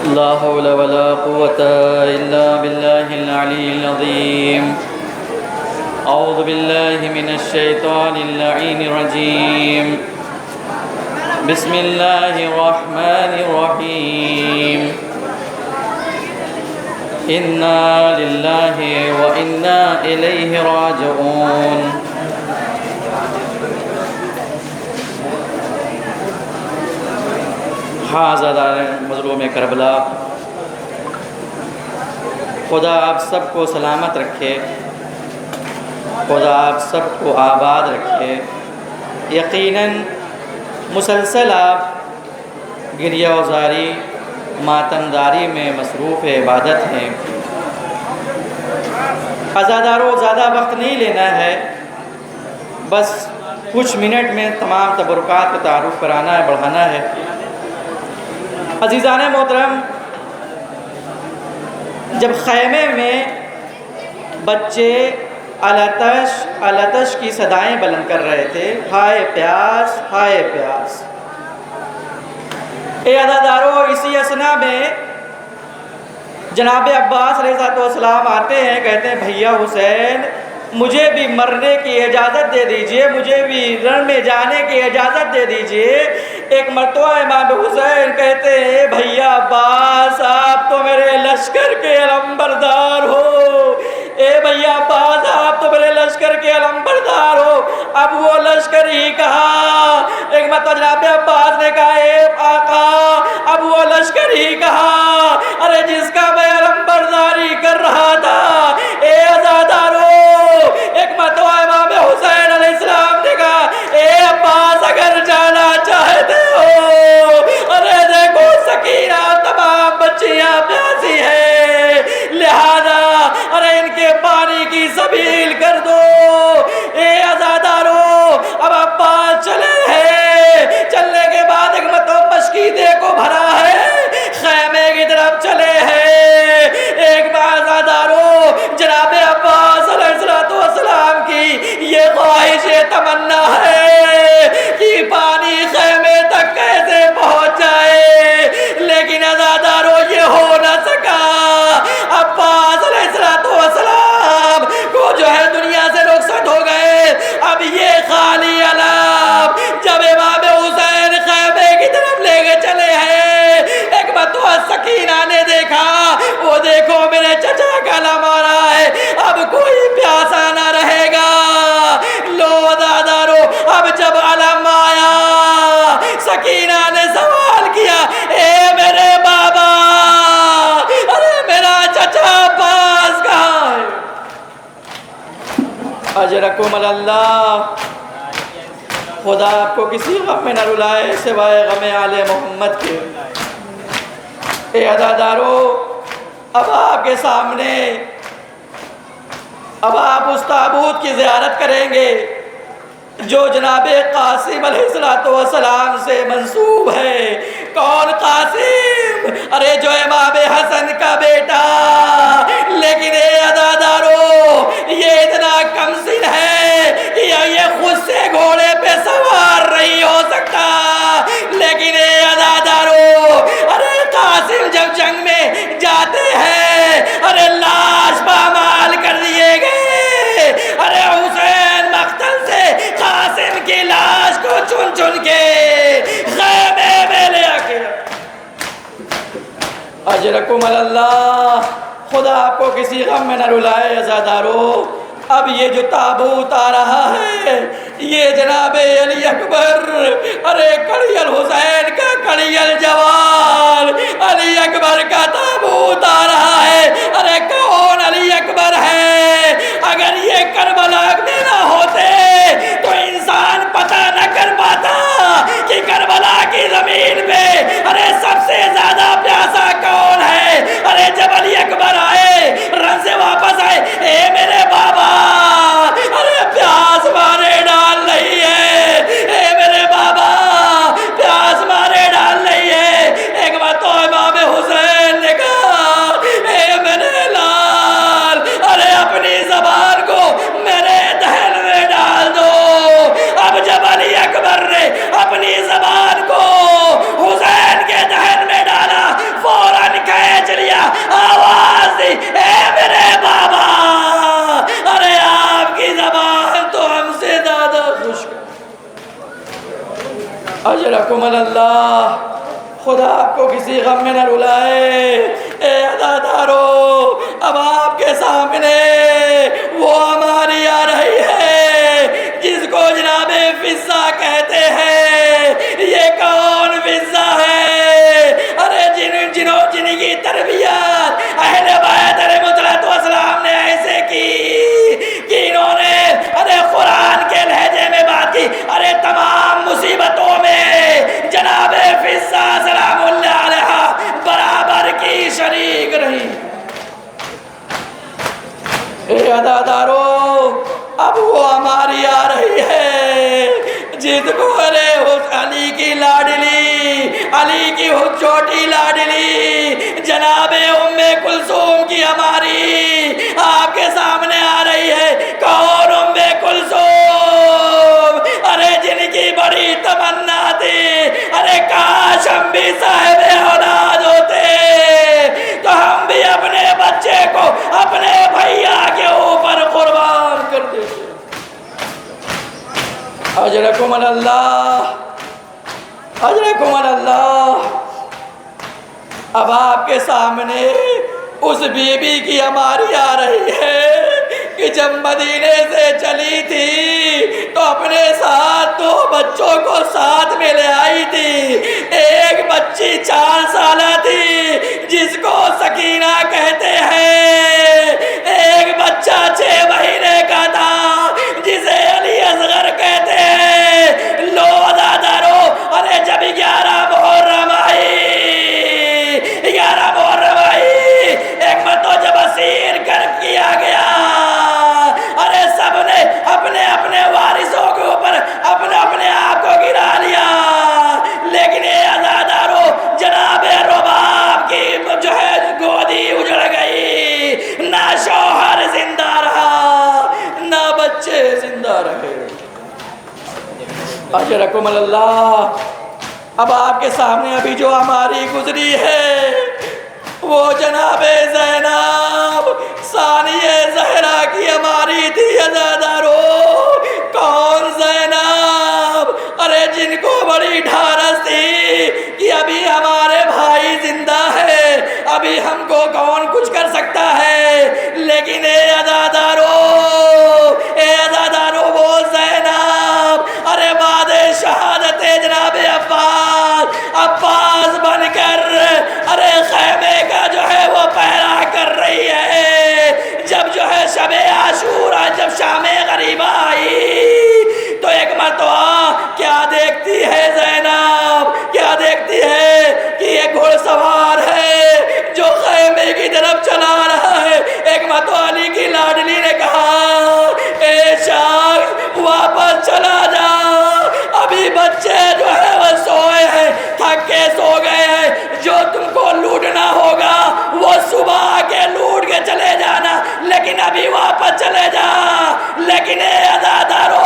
لا حول ولا قوة إلا بالله العلي العظيم. أعوذ بالله من الشيطان اللعين الرجيم. بسم الله الرحمن الرحيم. إنا لله وإنا إليه راجعون. حاضران مظلوم کربلا، خدا آپ سب کو سلامت رکھے، خدا آپ سب کو آباد رکھے۔ یقیناً مسلسل آپ گریہ وزاری ماتمداری میں مصروف عبادت ہیں۔ عزاداروں، زیادہ وقت نہیں لینا ہے، بس کچھ منٹ میں تمام تبرکات کا تعارف کرانا ہے، بڑھانا ہے۔ عزیزان محترم، جب خیمے میں بچے الاتش کی صدائیں بلند کر رہے تھے، ہائے پیاس، ہائے پیاس، اے عزاداروں، اسی اثنا میں جناب عباس علیہ السلام آتے ہیں، کہتے ہیں بھیا حسین، مجھے بھی مرنے کی اجازت دے دیجئے، مجھے بھی رن میں جانے کی اجازت دے دیجئے۔ ایک مرتبہ امام حسین کہتے ہیں بھیا عباس، آپ تو میرے لشکر کے علمبردار ہو، اے بھیا عباس، آپ تو میرے لشکر کے علمبردار ہو۔ اب وہ لشکر ہی کہا، ایک مرتبہ جناب عباس نے کہا اے آقا، اب وہ لشکر ہی کہا، ارے جس کا میں علمبرداری کر رہا تھا۔ اے عزادارو، ایک مرتبہ امام حسین علیہ السلام نے کہا اے عباس، اگر جانا چاہتے ہو، ارے دیکھو سکینہ تمام بچیاں پیاسی ہیں، لہذا ارے ان کے پانی کی سبیل کر دو۔ اے عزادارو، اب عباس چلے ہیں، چلنے کے بعد ایک مرتبہ مشکیدے کو بھرا ہے، خیمے کی طرف چلے ہیں۔ ایک بار عزادارو، جناب عباس علیہ السلام کی یہ خواہش تمنا ہے کہ پانی خیمے تک کیسے پہنچ جائے، لیکن عزادارو یہ ہو نہ سکا۔ عباس علیہ السلام کو جو ہے دنیا سے رخصت ہو گئے۔ اب یہ خالی علم جب امام حسین خیمے کی طرف لے کے چلے ہیں، ایک مرتبہ سکینہ نے دیکھا، وہ دیکھو میرے چچا کا علم آ رہا ہے، اب کوئی پیاسا نہ رہے گا۔ لو عزادارو، اب جب علم آیا، سکینہ نے سوال کیا اے میرے بابا، ارے میرا چچا عباس کہاں ہے؟ اجرکم اللہ، خدا آپ کو کسی غم میں نہ رلائے سوائے غم آل محمد کے۔ اے عزادارو، اب آپ کے سامنے اب آپ اس تابوت کی زیارت کریں گے جو جناب قاسم علیہ السلام سے منسوب ہے۔ کون قاسم؟ ارے جو امام حسن کا بیٹا۔ لیکن اے عزادارو، یہ اتنا کم سن ہے کہ یہ خود سے گھوڑے پہ سوار نہیں ہو سکتا۔ لیکن اے عزادارو، ارے قاسم جب جنگ میں جاتے ہیں، ارے لاش پامال کر دیے گئے، ارے حسین مقتل سے قاسم کی لاش کو چن چن کے خیمے میں لے آکے۔ اجرکم اللہ، خدا آپ کو کسی غم میں نہ رلائے عزادارو۔ اب یہ جو تابوت آ رہا ہے، یہ جناب علی اکبر، ارے کڑیل حسین کا کڑیل جوان علی اکبر کا تابوت آ رہا ہے۔ ارے کون علی اکبر ہے؟ اگر یہ کربلا میں نہ ہوتے تو انسان پتہ نہ کر پاتا کہ کربلا کی زمین پہ ارے سب سے زیادہ پیاسا کون ہے۔ ارے جب علی اکبر آئے، رن سے واپس آئے، اے میرے بابا، ارے پیاس مارے ڈال نہیں ہے، اے میرے بابا پیاس مارے ڈال نہیں ہے۔ ایک بار تو اجرکم اللہ، خدا آپ کو کسی غم میں نہ رلائے۔ اے عزادارو، اب آپ کے سامنے وہ ہماری آ رہی ہے جس کو جناب فضہ کہتے ہیں۔ یہ کون فضہ ہے؟ ارے جن کی تربیت اہل بیت علیہ السلام نے ایسے کی کہ انہوں نے ارے قرآن کے لہجے میں بات کی، ارے تمام مصیبتوں میں جناب فضہ سلام اللہ علیہ برابر کی شریک رہی۔ اے عزادارو، اب وہ ہماری آ رہی ہے جس کو ارے علی کی لاڈلی، علی کی چھوٹی لاڈلی جناب ام کلثوم کی ہماری آپ کے سامنے آ رہی ہے۔ کون ام کلثوم؟ ارے جن کی بڑی تمنا تھی، ارے کاش ہم بھی صاحب اولاد ہوتے تو ہم بھی اپنے بچے کو اپنے بھیا کے اوپر قربان کر دیتے۔ اجرکم اللہ، اجرکم اللہ۔ اب آپ کے سامنے اس بی بی کی ہماری آ رہی ہے کہ جب مدینے سے چلی تھی تو اپنے ساتھ 2 بچوں کو ساتھ میں لے آئی تھی۔ ایک بچی 4 سالہ تھی جس کو سکینہ کہتے ہیں، ایک بچہ 6 مہینے کا تھا جسے علی اصغر کہتے ہیں۔ لو عزادارو، ارے جب 11 محرم آئی، 11 محرم آئی، ایک مرتبہ جب اسیر کر کیا گیا، ارے سب نے اپنے اپنے وارثوں کے اوپر اپنے اپنے آپ کو گرا لیا، لیکن اے عزادارو جناب رباب کی جو ہے گودی اجڑ گئی، نہ شوہر زندہ رہا نہ بچے زندہ رہے۔ اجرکم اللہ۔ اب آپ کے سامنے ابھی جو ہماری گزری ہے وہ جناب زینب ثانیہ زہرا کی ہماری تھی۔ عزادارو، کون زینب؟ ارے جن کو بڑی ڈھارس تھی کہ ابھی ہمارے بھائی زندہ ہے، ابھی ہم کو کون کچھ کر سکتا ہے، لیکن اے عزادارو، اے عزادارو، وہ زینب ارے بعد شہادت جناب عباس بن کر ارے خیمے کا جو ہے وہ پہرا کر رہی ہے۔ جب جو ہے شب عاشورہ جب شام غریبہ آئی تو ایک مرتبہ کیا دیکھتی ہے زینب، کیا دیکھتی ہے کہ یہ گھوڑ سوار ہے جو خیمے کی طرف چلا رہا ہے۔ ایک مرتبہ علی کی لاڈلی نے کہا، اے شخص واپس چلا جا، ابھی بچے جو ہے وہ سوئے ہیں، تھک کے سو گئے ہیں، جو تم کو لوٹنا ہوگا وہ صبح کے لوٹ کے چلے جانا، لیکن ابھی واپس چلے جا۔ لیکن اے عزادارو،